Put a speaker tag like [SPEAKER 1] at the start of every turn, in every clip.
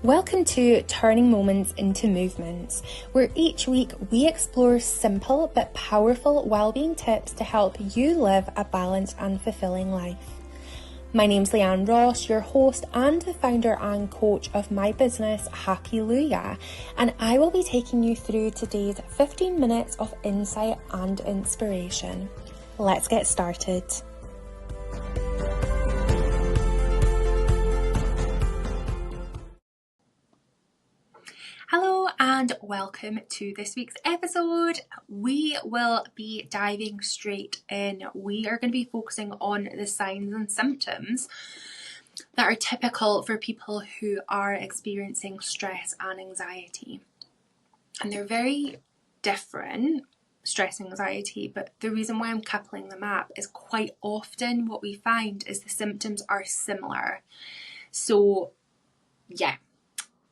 [SPEAKER 1] Welcome to Turning Moments into Movements, where each week we explore simple but powerful wellbeing tips to help you live a balanced and fulfilling life. My name's Leanne Ross, your host and the founder and coach of my business, Happyluia, and I will be taking you through today's 15 minutes of insight and inspiration. Let's get started. Hello and welcome to this week's episode. We will be diving straight in. We are going to be focusing on the signs and symptoms that are typical for people who are experiencing stress and anxiety. And they're very different, stress and anxiety, but the reason why I'm coupling them up is quite often what we find is the symptoms are similar. So yeah.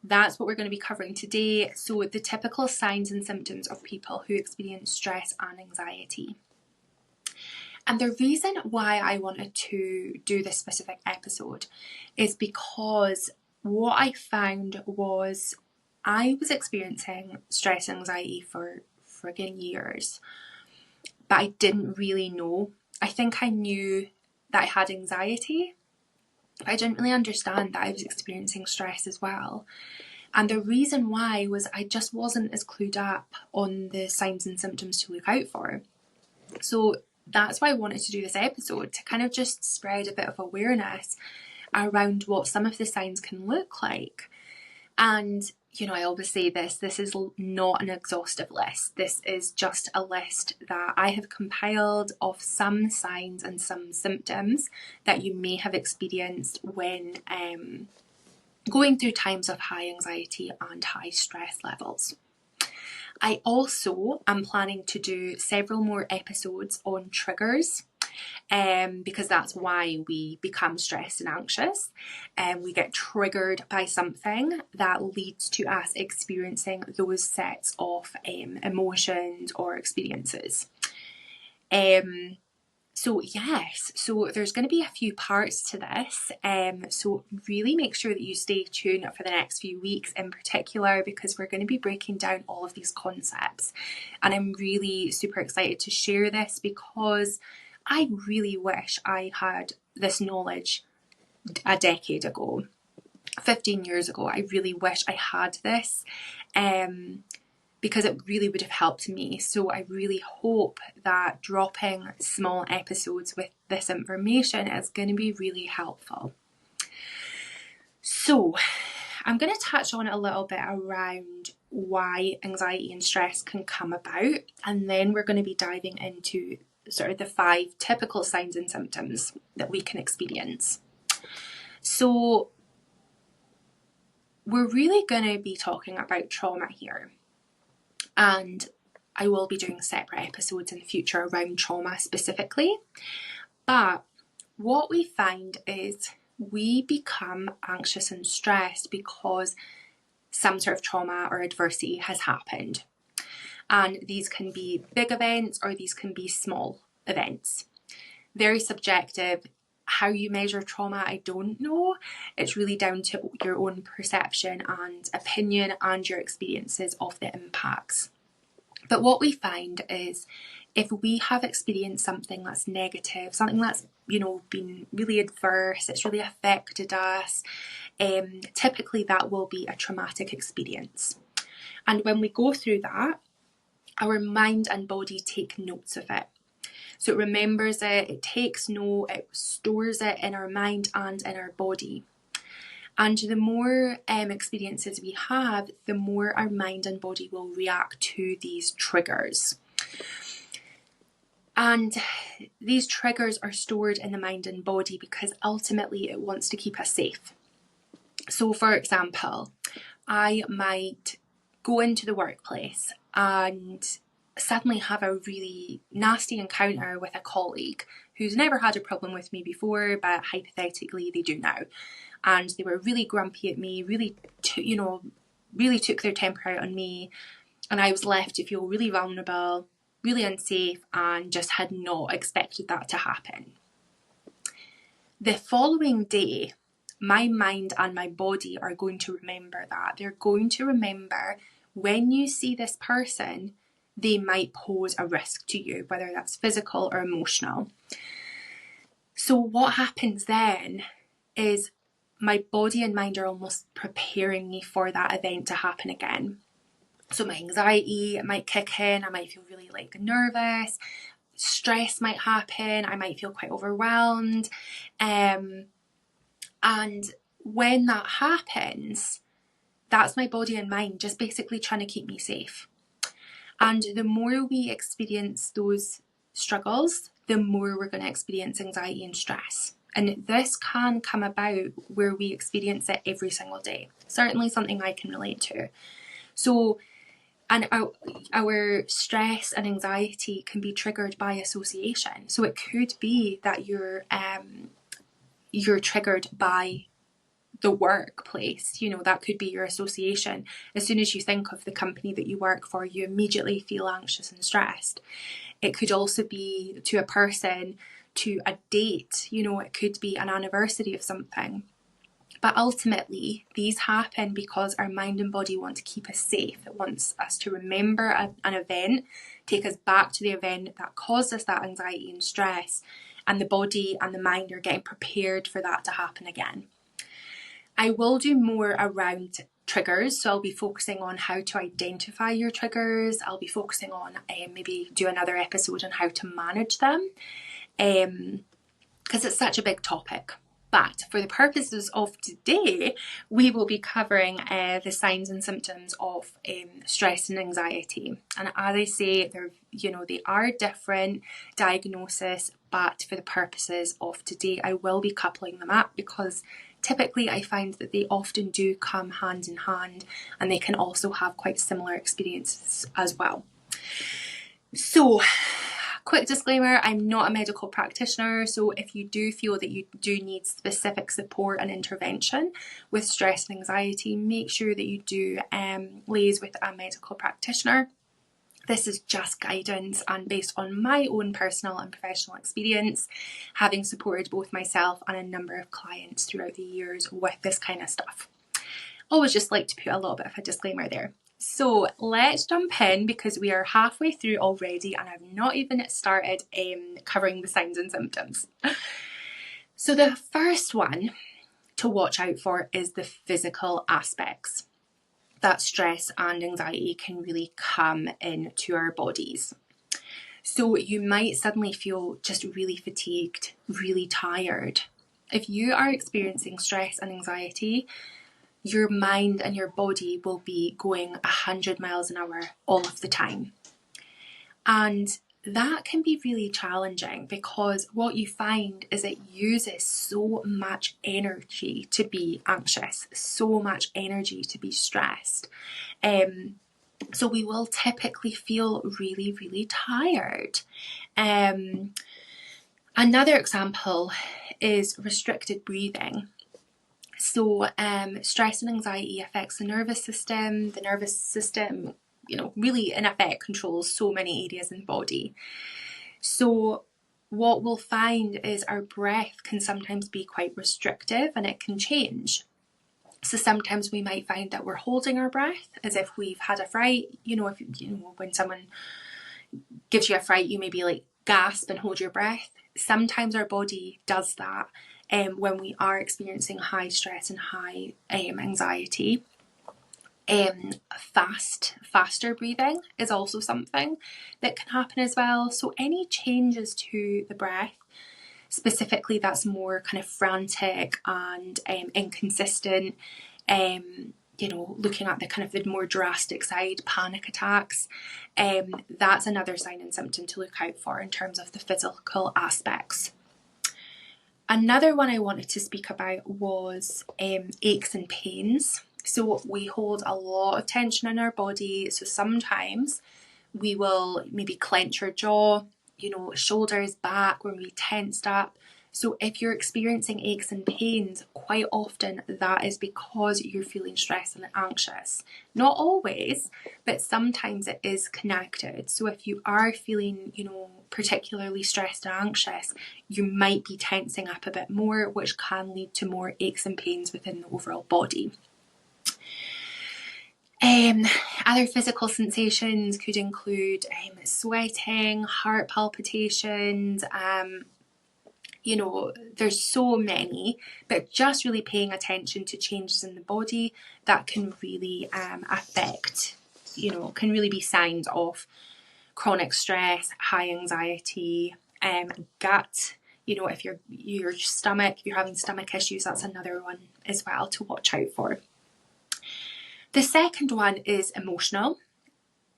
[SPEAKER 1] That's what we're going to be covering today. So the typical signs and symptoms of people who experience stress and anxiety. And the reason why I wanted to do this specific episode is because what I found was I was experiencing stress and anxiety for friggin' years, but I didn't really know. I think I knew that I had anxiety, but I didn't really understand that I was experiencing stress as well. And the reason why was I just wasn't as clued up on the signs and symptoms to look out for. So that's why I wanted to do this episode, to kind of just spread a bit of awareness around what some of the signs can look like. And, you know, I always say this is not an exhaustive list. This is just a list that I have compiled of some signs and some symptoms that you may have experienced when going through times of high anxiety and high stress levels. I also am planning to do several more episodes on triggers, because that's why we become stressed and anxious, and we get triggered by something that leads to us experiencing those sets of emotions or experiences. So there's going to be a few parts to this, so really make sure that you stay tuned for the next few weeks in particular, because we're going to be breaking down all of these concepts, and I'm really super excited to share this because I really wish I had this knowledge a decade ago, 15 years ago. I really wish I had this, because it really would have helped me. So I really hope that dropping small episodes with this information is going to be really helpful. So I'm going to touch on a little bit around why anxiety and stress can come about, and then we're going to be diving into sort of the 5 typical signs and symptoms that we can experience. So we're really going to be talking about trauma here. And I will be doing separate episodes in the future around trauma specifically. But what we find is we become anxious and stressed because some sort of trauma or adversity has happened. And these can be big events or these can be small events. Very subjective. How you measure trauma, I don't know. It's really down to your own perception and opinion and your experiences of the impacts. But what we find is if we have experienced something that's negative, something that's, been really adverse, it's really affected us, typically that will be a traumatic experience. And when we go through that, our mind and body take notes of it. So it remembers it, it takes note, it stores it in our mind and in our body. And the more experiences we have, the more our mind and body will react to these triggers. And these triggers are stored in the mind and body because ultimately it wants to keep us safe. So for example, I might go into the workplace and suddenly have a really nasty encounter with a colleague who's never had a problem with me before, but hypothetically they do now. And they were really grumpy at me, really took their temper out on me. And I was left to feel really vulnerable, really unsafe, and just had not expected that to happen. The following day, my mind and my body are going to remember that. They're going to remember when you see this person, they might pose a risk to you, whether that's physical or emotional. So what happens then is my body and mind are almost preparing me for that event to happen again. So my anxiety might kick in, I might feel really nervous, stress might happen, I might feel quite overwhelmed. And when that happens, that's my body and mind just basically trying to keep me safe. And the more we experience those struggles, the more we're going to experience anxiety and stress. And this can come about where we experience it every single day. Certainly something I can relate to. So, and our stress and anxiety can be triggered by association. So it could be that you're triggered by the workplace, that could be your association. As soon as you think of the company that you work for, you immediately feel anxious and stressed. It could also be to a person, to a date, it could be an anniversary of something. But ultimately, these happen because our mind and body want to keep us safe. It wants us to remember an event, take us back to the event that caused us that anxiety and stress, and the body and the mind are getting prepared for that to happen again. I will do more around triggers, so I'll be focusing on how to identify your triggers. I'll be focusing on maybe do another episode on how to manage them, because it's such a big topic. But for the purposes of today, we will be covering the signs and symptoms of stress and anxiety. And as I say, they are different diagnosis, but for the purposes of today, I will be coupling them up because typically I find that they often do come hand in hand, and they can also have quite similar experiences as well. So, quick disclaimer, I'm not a medical practitioner, so if you do feel that you do need specific support and intervention with stress and anxiety, make sure that you do liaise with a medical practitioner. This is just guidance and based on my own personal and professional experience, having supported both myself and a number of clients throughout the years with this kind of stuff. Always just like to put a little bit of a disclaimer there. So let's jump in because we are halfway through already and I've not even started covering the signs and symptoms. So the first one to watch out for is the physical aspects that stress and anxiety can really come into our bodies. So you might suddenly feel just really fatigued, really tired. If you are experiencing stress and anxiety, your mind and your body will be going 100 miles an hour all of the time. And that can be really challenging because what you find is it uses so much energy to be anxious, so much energy to be stressed. So we will typically feel really, really tired. Another example is restricted breathing. So stress and anxiety affects the nervous system. The nervous system, really in effect controls so many areas in the body. So what we'll find is our breath can sometimes be quite restrictive and it can change. So sometimes we might find that we're holding our breath as if we've had a fright. When someone gives you a fright, you maybe gasp and hold your breath. Sometimes our body does that when we are experiencing high stress and high anxiety. Faster breathing is also something that can happen as well. So any changes to the breath, specifically that's more kind of frantic and inconsistent, looking at the kind of the more drastic side, panic attacks, that's another sign and symptom to look out for in terms of the physical aspects. Another one I wanted to speak about was aches and pains. So we hold a lot of tension in our body. So sometimes we will maybe clench our jaw, shoulders back when we tensed up. So if you're experiencing aches and pains, quite often that is because you're feeling stressed and anxious. Not always, but sometimes it is connected. So if you are feeling, particularly stressed and anxious, you might be tensing up a bit more, which can lead to more aches and pains within the overall body. Other physical sensations could include sweating, heart palpitations, there's so many, but just really paying attention to changes in the body that can really affect, can really be signs of chronic stress, high anxiety, gut. If your stomach, if you're having stomach issues, that's another one as well to watch out for. The second one is emotional.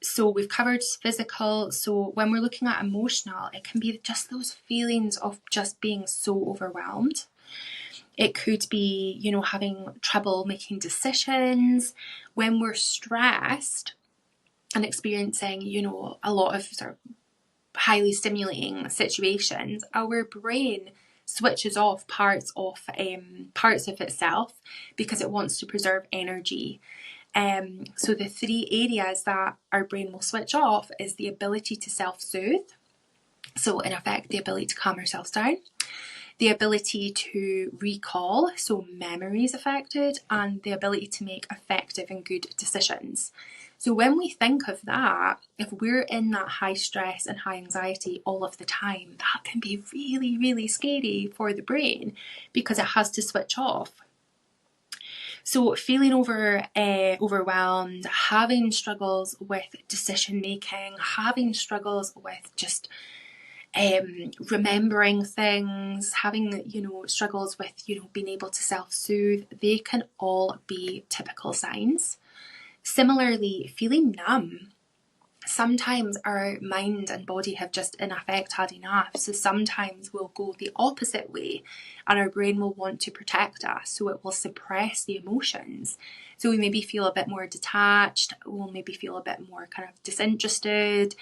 [SPEAKER 1] So we've covered physical. So when we're looking at emotional, it can be just those feelings of just being so overwhelmed. It could be, having trouble making decisions. When we're stressed and experiencing, a lot of sort of highly stimulating situations, our brain switches off parts of itself because it wants to preserve energy. So the three areas that our brain will switch off is the ability to self-soothe. So in effect, the ability to calm ourselves down, the ability to recall, so memory is affected, and the ability to make effective and good decisions. So when we think of that, if we're in that high stress and high anxiety all of the time, that can be really, really scary for the brain because it has to switch off. So feeling overwhelmed, having struggles with decision making, having struggles with just remembering things, having struggles with being able to self-soothe, they can all be typical signs. Similarly, feeling numb. Sometimes our mind and body have just in effect had enough, so sometimes we'll go the opposite way and our brain will want to protect us, so it will suppress the emotions. So we maybe feel a bit more detached, we'll maybe feel a bit more kind of disinterested,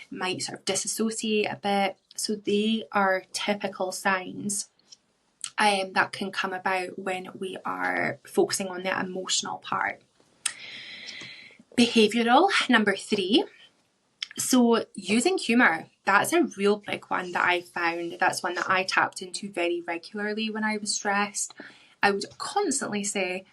[SPEAKER 1] might sort of disassociate a bit. So they are typical signs that can come about when we are focusing on the emotional part. Behavioural, number 3. So using humour, that's a real big one that I found. That's one that I tapped into very regularly when I was stressed. I would constantly say,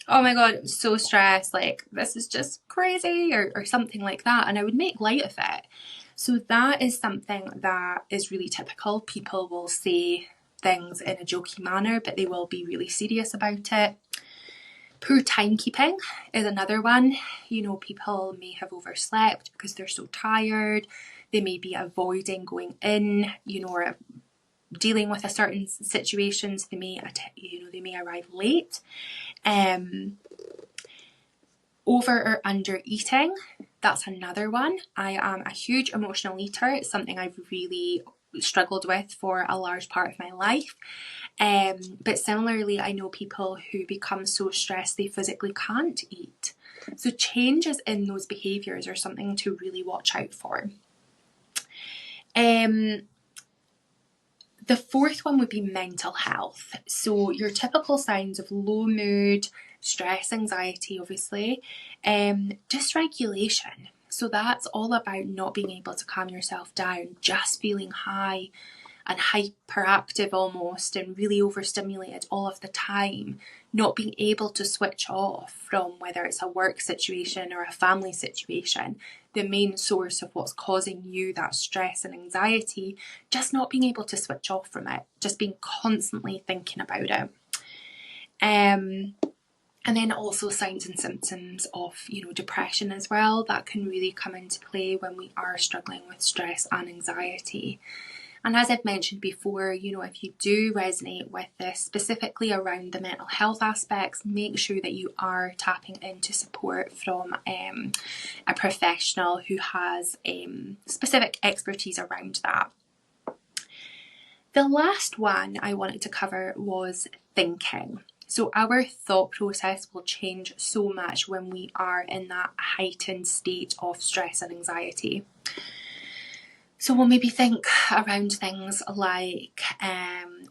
[SPEAKER 1] oh my God, I'm so stressed, like this is just crazy, or something like that. And I would make light of it. So that is something that is really typical. People will say things in a jokey manner, but they will be really serious about it. Poor timekeeping is another one. People may have overslept because they're so tired. They may be avoiding going in, or dealing with a certain situations. They may arrive late. Over or under eating, that's another one. I am a huge emotional eater. It's something I've really struggled with for a large part of my life. But similarly, I know people who become so stressed they physically can't eat. So changes in those behaviours are something to really watch out for. The fourth one would be mental health. So your typical signs of low mood, stress, anxiety, obviously, dysregulation. So that's all about not being able to calm yourself down, just feeling high and hyperactive almost and really overstimulated all of the time, not being able to switch off from whether it's a work situation or a family situation, the main source of what's causing you that stress and anxiety, just not being able to switch off from it, just being constantly thinking about it. And then also signs and symptoms of, depression as well, that can really come into play when we are struggling with stress and anxiety. And as I've mentioned before, if you do resonate with this, specifically around the mental health aspects, make sure that you are tapping into support from a professional who has specific expertise around that. The last one I wanted to cover was thinking. So our thought process will change so much when we are in that heightened state of stress and anxiety. So we'll maybe think around things like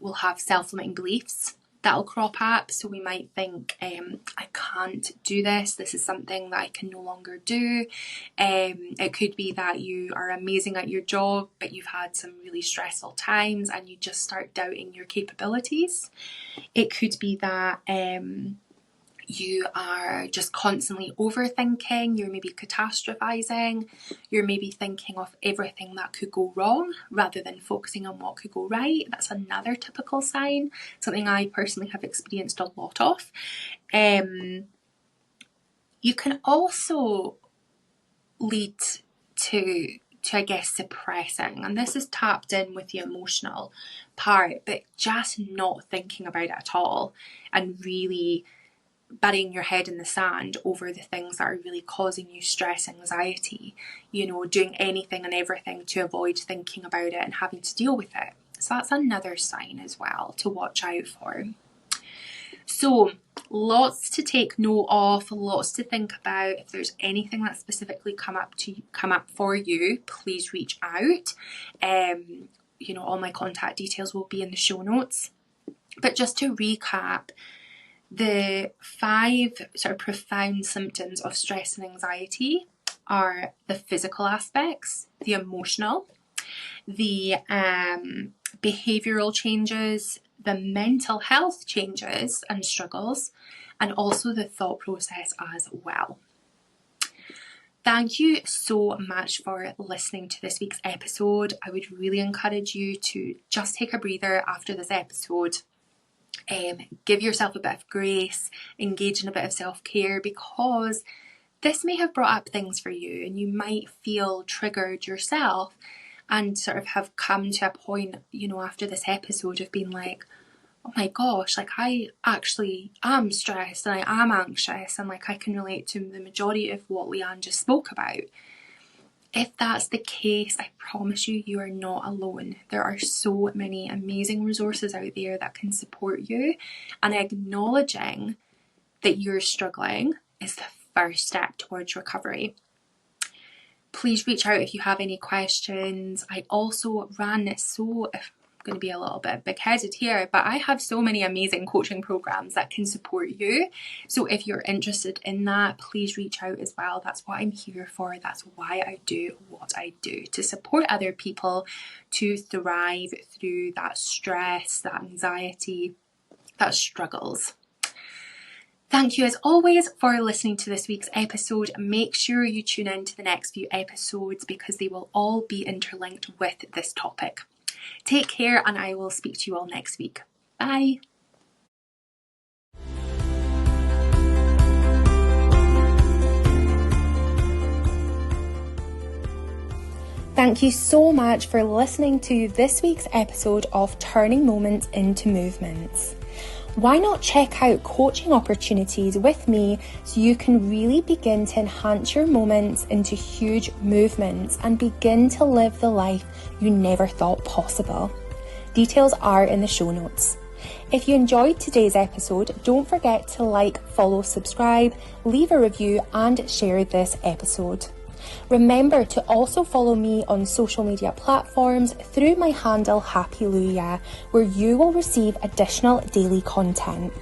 [SPEAKER 1] we'll have self-limiting beliefs. that'll crop up. So we might think, I can't do this. This is something that I can no longer do. It could be that you are amazing at your job, but you've had some really stressful times and you just start doubting your capabilities. It could be that you are just constantly overthinking, you're maybe catastrophizing, you're maybe thinking of everything that could go wrong rather than focusing on what could go right. That's another typical sign, something I personally have experienced a lot of. You can also lead to I guess suppressing, and this is tapped in with the emotional part, but just not thinking about it at all and really burying your head in the sand over the things that are really causing you stress, anxiety, doing anything and everything to avoid thinking about it and having to deal with it. So that's another sign as well to watch out for. So lots to take note of, lots to think about. If there's anything that specifically come up for you, please reach out. All my contact details will be in the show notes. But just to recap, the 5 sort of profound symptoms of stress and anxiety are the physical aspects, the emotional, the behavioural changes, the mental health changes and struggles, and also the thought process as well. Thank you so much for listening to this week's episode. I would really encourage you to just take a breather after this episode. Give yourself a bit of grace, engage in a bit of self-care, because this may have brought up things for you and you might feel triggered yourself and sort of have come to a point, after this episode of being like, oh my gosh, like I actually am stressed and I am anxious and like I can relate to the majority of what Leanne just spoke about. If that's the case, I promise you, you are not alone. There are so many amazing resources out there that can support you, and acknowledging that you're struggling is the first step towards recovery. Please reach out if you have any questions. I also ran I'm going to be a little bit big-headed here, but I have so many amazing coaching programs that can support you. So if you're interested in that, please reach out as well. That's what I'm here for. That's why I do what I do, to support other people to thrive through that stress, that anxiety, that struggles. Thank you as always for listening to this week's episode. Make sure you tune in to the next few episodes because they will all be interlinked with this topic. Take care, and I will speak to you all next week. Bye. Thank you so much for listening to this week's episode of Turning Moments into Movements. Why not check out coaching opportunities with me so you can really begin to enhance your moments into huge movements and begin to live the life you never thought possible. Details are in the show notes. If you enjoyed today's episode, don't forget to like, follow, subscribe, leave a review and share this episode. Remember to also follow me on social media platforms through my handle Happyluia, where you will receive additional daily content.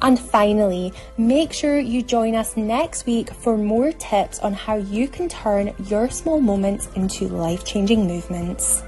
[SPEAKER 1] And finally, make sure you join us next week for more tips on how you can turn your small moments into life-changing movements.